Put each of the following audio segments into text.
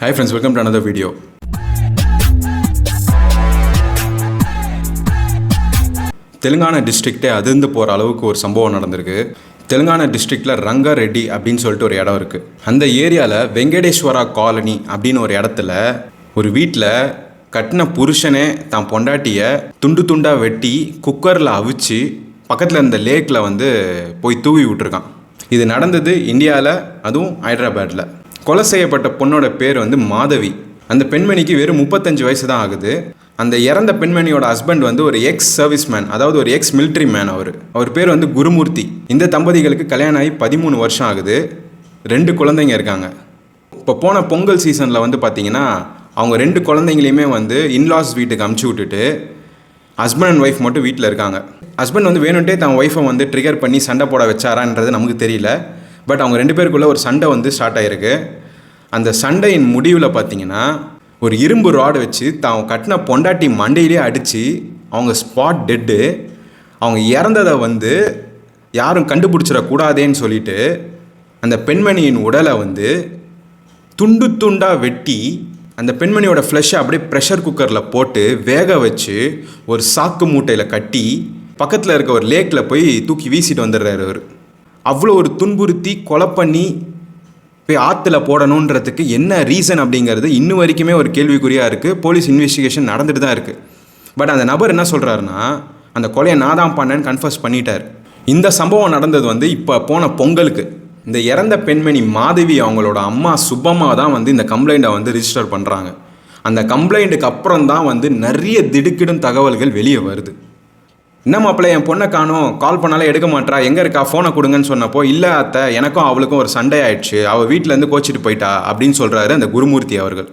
Hi friends, welcome to another video. Telangana டிஸ்ட்ரிக்டே அதிர்ந்து போகிற அளவுக்கு ஒரு சம்பவம் நடந்திருக்கு. தெலுங்கானா டிஸ்ட்ரிக்டில் ரங்கா ரெட்டி அப்படின்னு சொல்லிட்டு ஒரு இடம் இருக்குது. அந்த ஏரியாவில் வெங்கடேஸ்வரா காலனி அப்படின்னு ஒரு இடத்துல ஒரு வீட்டில் கட்டின புருஷனே தான் பொண்டாட்டியை துண்டு துண்டாக வெட்டி குக்கரில் அவிச்சு பக்கத்தில் இருந்த லேக்கில் போய் தூவி விட்டுருக்கான். இது நடந்தது இந்தியாவில், அதுவும் ஹைதராபாத்தில். கொலை செய்யப்பட்ட பொண்ணோட பேர் மாதவி. அந்த பெண்மணிக்கு வெறும் 35 வயசு தான் ஆகுது. அந்த இறந்த பெண்மணியோட ஹஸ்பண்ட் ஒரு எக்ஸ் சர்வீஸ் மேன், அதாவது ஒரு எக்ஸ் மிலிட்ரி மேன். அவர் பேர் குருமூர்த்தி. இந்த தம்பதிகளுக்கு கல்யாணம் ஆகி 13 வருஷம் ஆகுது. 2 குழந்தைங்க இருக்காங்க. இப்போ போன பொங்கல் சீசனில் பார்த்தீங்கன்னா அவங்க 2 குழந்தைங்களையுமே இன்லாஸ் வீட்டுக்கு அமுச்சு விட்டுட்டு ஹஸ்பண்ட் அண்ட் ஒய்ஃப் மட்டும் வீட்டில் இருக்காங்க. ஹஸ்பண்ட் வேணுன்ட்டே தான் ஒய்ஃபை ட்ரிகர் பண்ணி சண்டை போட வச்சாரான்றது நமக்கு தெரியல. பட் அவங்க 2 பேருக்குள்ளே ஒரு சண்டை ஸ்டார்ட் ஆகிருக்கு. அந்த சண்டையின் முடிவில் பார்த்தீங்கன்னா ஒரு இரும்பு ராடு வச்சு தான் கட்டின பொண்டாட்டி மண்டையிலே அடித்து அவங்க ஸ்பாட் டெட்டு. அவங்க இறந்ததை யாரும் கண்டுபிடிச்சிடக்கூடாதேன்னு சொல்லிட்டு அந்த பெண்மணியின் உடலை துண்டு துண்டாக வெட்டி அந்த பெண்மணியோட ஃப்ளஷை அப்படியே ப்ரெஷர் குக்கரில் போட்டு வேக வச்சு ஒரு சாக்கு மூட்டையில் கட்டி பக்கத்தில் இருக்க ஒரு லேக்கில் போய் தூக்கி வீசிட்டு வந்துடுறாரு அவர். அவ்வளோ ஒரு துன்புறுத்தி கொலை பண்ணி போய் ஆற்றுல போடணுன்றதுக்கு என்ன ரீசன் அப்படிங்கிறது இன்னும் வரைக்குமே ஒரு கேள்விக்குறியாக இருக்குது. போலீஸ் இன்வெஸ்டிகேஷன் நடந்துட்டு தான் இருக்குது. பட் அந்த நபர் என்ன சொல்கிறாருன்னா, அந்த கொலையை நான் தான் பண்ணேன்னு கன்ஃபர்ஸ் பண்ணிட்டார். இந்த சம்பவம் நடந்தது இப்போ போன பொங்கலுக்கு. இந்த இறந்த பெண்மணி மாதவி அவங்களோட அம்மா சுப்பம்மா தான் இந்த கம்ப்ளைண்ட்டை ரிஜிஸ்டர் பண்ணுறாங்க. அந்த கம்ப்ளைண்ட்டுக்கு அப்புறம் தான் நிறைய திடுக்கிடும் தகவல்கள் வெளியே வருது. என்ன மாப்பிள்ளை, என் பொண்ணை காணும், கால் பண்ணாலே எடுக்க மாட்டா, எங்கே இருக்கா, ஃபோனை கொடுங்கன்னு சொன்னப்போ, இல்லை அத்தை, எனக்கும் அவளுக்கும் ஒரு சண்டை ஆயிடுச்சு, அவள் வீட்டிலேருந்து கோச்சிட்டு போயிட்டா அப்படின்னு சொல்கிறாரு அந்த குருமூர்த்தி அவர்கள்.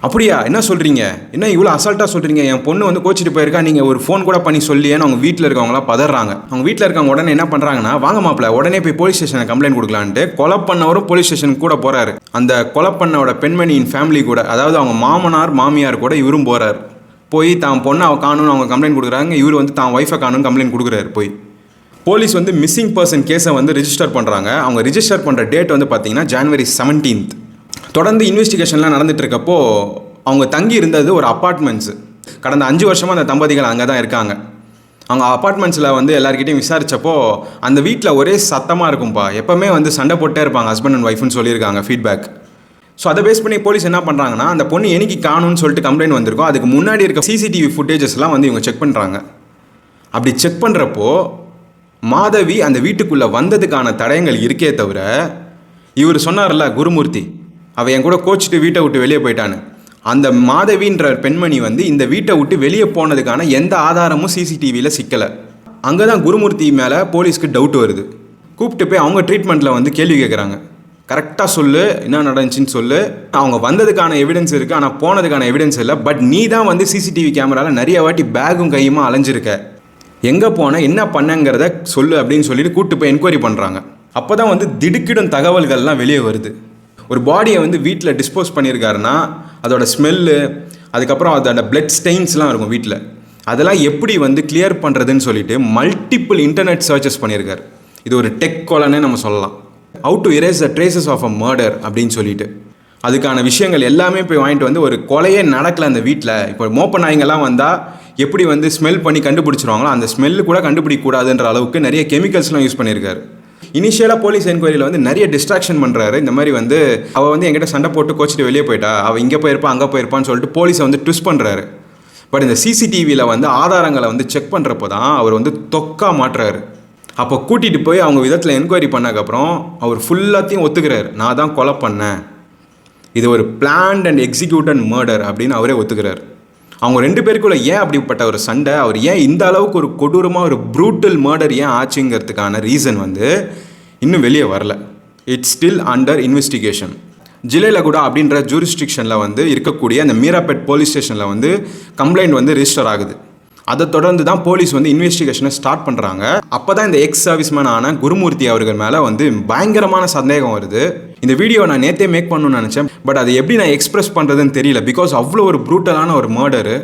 அப்படியா, என்ன சொல்கிறீங்க, என்ன இவ்வளோ அசால்ட்டாக சொல்கிறீங்க, என் பொண்ணு கோச்சிட்டு போயிருக்கா, நீங்கள் ஒரு ஃபோன் கூட பண்ணி சொல்லியேன்னு அவங்க வீட்டில் இருக்கவங்களாம் பதறாங்க. அவங்க வீட்டில் இருக்கவங்க உடனே என்ன பண்ணுறாங்கன்னா, வாங்க மாப்பிள்ளை உடனே போய் போலீஸ் ஸ்டேஷனை கம்ப்ளைண்ட் கொடுக்கலான்ட்டு கொலை பண்ணவரும் போலீஸ் ஸ்டேஷனுக்கு கூட போகிறாரு. அந்த கொலை பண்ணவோட பெண்மணியின் ஃபேமிலி கூட, அதாவது அவங்க மாமனார் மாமியார் கூட இவரும் போகிறார். போய் தான் பொண்ணை அவள் காணுன்னு அவங்க கம்ப்ளைண்ட் கொடுக்குறாங்க. இவர் தான் ஒய்ஃபை காணுன்னு கம்ப்ளைண்ட் கொடுக்குறாரு. போய் போலீஸ் மிஸ்ஸிங் பர்சன் கேஸை ரிஜிஸ்டர் பண்ணுறாங்க. அவங்க ரிஜிஸ்டர் பண்ணுற டேட் பார்த்தீங்கன்னா January 17th. தொடர்ந்து இன்வெஸ்டிகேஷன்லாம் நடந்துட்டு இருக்கப்போ அவங்க தங்கி இருந்தது ஒரு அப்பார்ட்மெண்ட்ஸு. கடந்த 5 வருஷமாக அந்த தம்பதிகள் அங்கே தான் இருக்காங்க. அவங்க அப்பார்ட்மெண்ட்ஸில் எல்லாருக்கிட்டையும் விசாரித்தப்போ அந்த வீட்டில் ஒரே சத்தமாக இருக்கும்பா, எப்போவுமே சண்டை போட்டே இருப்பாங்க ஹஸ்பண்ட் அண்ட் ஒய்ஃப்னு சொல்லியிருக்காங்க ஃபீட்பேக். ஸோ அதை பேஸ் பண்ணி போலீஸ் என்ன பண்ணுறாங்கன்னா, அந்த பொண்ணு என்னைக்கு காணும்னு சொல்லிட்டு கம்ப்ளைண்ட் வந்திருக்கோம், அதுக்கு முன்னாடி இருக்க சிசிடிவி ஃபுட்டேஜஸ்லாம் இவங்க செக் பண்ணுறாங்க. அப்படி செக் பண்ணுறப்போ மாதவி அந்த வீட்டுக்குள்ளே வந்ததுக்கான தடயங்கள் இருக்கே தவிர, இவர் சொன்னார்ல குருமூர்த்தி, அவள் என் கூட கோச்சிட்டு வீட்டை விட்டு வெளியே போயிட்டான்னு, அந்த மாதவின்ற பெண்மணி இந்த வீட்டை விட்டு வெளியே போனதுக்கான எந்த ஆதாரமும் சிசிடிவியில் சிக்கலை. அங்கே தான் குருமூர்த்தி மேலே போலீஸ்க்கு டவுட் வருது. கூப்பிட்டு போய் அவங்க ட்ரீட்மெண்ட்டில் கேள்வி கேட்குறாங்க. கரெக்டாக சொல்லு, என்ன நடந்துச்சின்னு சொல்லு. அவங்க வந்ததுக்கான எவிடன்ஸ் இருக்குது, ஆனால் போனதுக்கான எவிடன்ஸ் இல்லை. பட் நீ தான் சிசிடிவி கேமராவில் நிறைய வாட்டி பேகும் கையுமா அலைஞ்சிருக்க, எங்கே போன, என்ன பண்ணங்கிறத சொல்லு அப்படின்னு சொல்லிட்டு கூப்பிட்டு போய் என்கொயரி பண்ணுறாங்க. அப்போ தான் திடுக்கிடும் தகவல்கள்லாம் வெளியே வருது. ஒரு பாடியை வீட்டில் டிஸ்போஸ் பண்ணியிருக்காருன்னா அதோட ஸ்மெல்லு, அதுக்கப்புறம் அதோட பிளட் ஸ்டெயின்ஸ்லாம் இருக்கும் வீட்டில். அதெல்லாம் எப்படி கிளியர் பண்ணுறதுன்னு சொல்லிட்டு மல்டிபிள் இன்டர்நெட் சர்ச்சஸ் பண்ணியிருக்காரு. இது ஒரு டெக் கொலைன்னு நம்ம சொல்லலாம். How to erase the traces of a murder அப்படின்னு சொல்லிட்டு அதுக்கான விஷயங்கள் எல்லாமே போய் வாங்கிட்டு ஒரு கொலையே நடக்கலை அந்த வீட்டில். இப்போ மோப்ப நாய்ங்கெல்லாம் வந்தால் எப்படி ஸ்மெல் பண்ணி கண்டுபிடிச்சிருவாங்களோ அந்த ஸ்மெல்லு கூட கண்டுபிடிக்கக்கூடாதுன்ற அளவுக்கு நிறைய கெமிக்கல்ஸ்லாம் யூஸ் பண்ணியிருக்காரு. இனிஷியலாக போலீஸ் என்கொயரியில் நிறைய டிஸ்ட்ராக்ஷன் பண்ணுறாரு. இந்த மாதிரி அவள் என்கிட்ட சண்டை போட்டு கோச்சிட்டு வெளியே போயிட்டா, அவள் இங்கே போயிருப்பா அங்கே போயிருப்பான்னு சொல்லிட்டு போலீஸை ட்விஸ்ட் பண்ணுறாரு. பட் இந்த சிசிடிவியில் ஆதாரங்களை செக் பண்ணுறப்போ தான் அவர் தொக்கா மாட்டுறாரு. அப்போ கூட்டிகிட்டு போய் அவங்க விதத்தில் என்கொயரி பண்ணக்கப்புறம் அவர் ஃபுல்லாத்தையும் ஒத்துக்கிறார். நான் தான் கொலை பண்ணேன், இது ஒரு பிளான்ட் அண்ட் எக்ஸிக்யூட்டட் மர்டர் அப்படின்னு அவரே ஒத்துக்கிறார். அவங்க 2 பேருக்குள்ள ஏன் அப்படிப்பட்ட ஒரு சண்டை, அவர் ஏன் இந்த அளவுக்கு ஒரு கொடூரமாக ஒரு ப்ரூட்டல் மர்டர் ஏன் ஆச்சுங்கிறதுக்கான ரீசன் இன்னும் வெளியே வரல. It's still under investigation. Jillelaguda அப்படின்ற ஜூரிஸ்டிக்ஷனில் இருக்கக்கூடிய அந்த மீராபேட் போலீஸ் ஸ்டேஷனில் கம்ப்ளைண்ட் ரிஜிஸ்டர் ஆகுது. அதை தொடர்ந்து தான் போலீஸ் இன்வெஸ்டிகேஷனை ஸ்டார்ட் பண்ணுறாங்க. அப்போ தான் இந்த எக்ஸ் சர்வீஸ்மேன் ஆன குருமூர்த்தி அவர்கள் மேலே பயங்கரமான சந்தேகம் வருது. இந்த வீடியோ நான் நேற்றே மேக் பண்ணணும்னு நினச்சேன். பட் அதை எப்படி நான் எக்ஸ்பிரஸ் பண்ணுறதுன்னு தெரியல. பிகாஸ் அவ்வளோ ஒரு ப்ரூட்டலான ஒரு மர்டரு.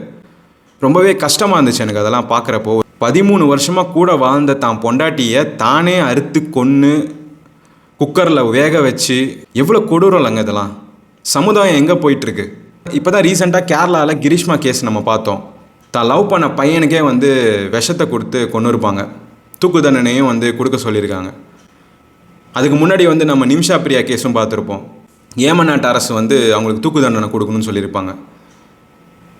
ரொம்பவே கஷ்டமாக இருந்துச்சு எனக்கு அதெல்லாம் பார்க்குறப்போ. 13 வருஷமாக கூட வாழ்ந்த தான் பொண்டாட்டியை தானே அறுத்து கொன்று குக்கரில் வேக வச்சு, எவ்வளோ கொடூரம் இல்லைங்க இதெல்லாம். சமுதாயம் எங்கே போயிட்டுருக்கு? இப்போ தான் ரீசெண்டாக கேரளாவில் கிரீஷ்மா கேஸ் நம்ம பார்த்தோம். தான் லவ் பண்ண பையனுக்கே வந்து விஷத்தை கொடுத்து கொண்டு இருப்பாங்க, தூக்கு தண்டனையும் வந்து கொடுக்க சொல்லியிருக்காங்க. அதுக்கு முன்னாடி வந்து நம்ம நிமிஷா பிரியா கேஸும் பார்த்துருப்போம். ஏமநாட்டு அரசு வந்து அவங்களுக்கு தூக்கு தண்டனை கொடுக்கணும்னு சொல்லியிருப்பாங்க.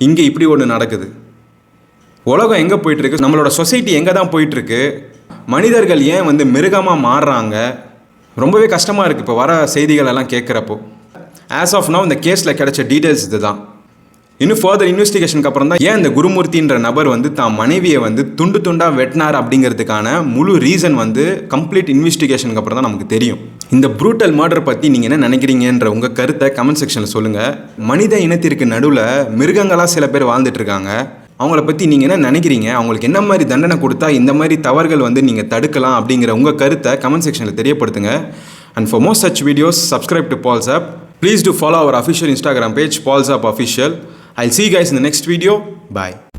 இங்கே இப்படி ஒன்று நடக்குது. உலகம் எங்கே போயிட்டுருக்கு? நம்மளோட சொசைட்டி எங்கே தான் போயிட்டுருக்கு? மனிதர்கள் ஏன் வந்து மிருகமாக மாறுறாங்க? ரொம்பவே கஷ்டமாக இருக்குது இப்போ வர செய்திகள் எல்லாம் கேட்குறப்போ. ஆஸ் ஆஃப் நவ் இந்த கேஸில் கிடைச்ச டீட்டெயில்ஸ் இது தான். இன்னும் ஃபர்தர் இன்வெஸ்டிகேஷனுக்கு அப்புறம் தான் ஏன் இந்த குருமூர்த்தின்ற நபர் வந்து தான் மனைவியை வந்து துண்டு துண்டாக வெட்டினார் அப்படிங்கிறதுக்கான முழு ரீசன் வந்து கம்ப்ளீட் இன்வெஸ்டிகேஷனுக்கு அப்புறம் தான் நமக்கு தெரியும். இந்த ப்ரூட்டல் மர்டர் பற்றி நீங்கள் என்ன நினைக்கிறீங்கன்ற உங்கள் கருத்தை கமெண்ட் செக்ஷனில் சொல்லுங்கள். மனித இனத்திற்கு நடுவில் மிருகங்களாக சில பேர் வாழ்ந்துட்டுருக்காங்க. அவங்கள பற்றி நீங்கள் என்ன நினைக்கிறீங்க? அவங்களுக்கு என்ன மாதிரி தண்டனை கொடுத்தா இந்த மாதிரி தவறுகள் வந்து நீங்கள் தடுக்கலாம் அப்படிங்கிற உங்கள் கருத்தை கமெண்ட் செக்ஷனில் தெரியப்படுத்துங்க. And for more such videos, subscribe to Paul's App. Please do follow our official Instagram page, Paul's App Official. I'll see you guys in the next video. Bye.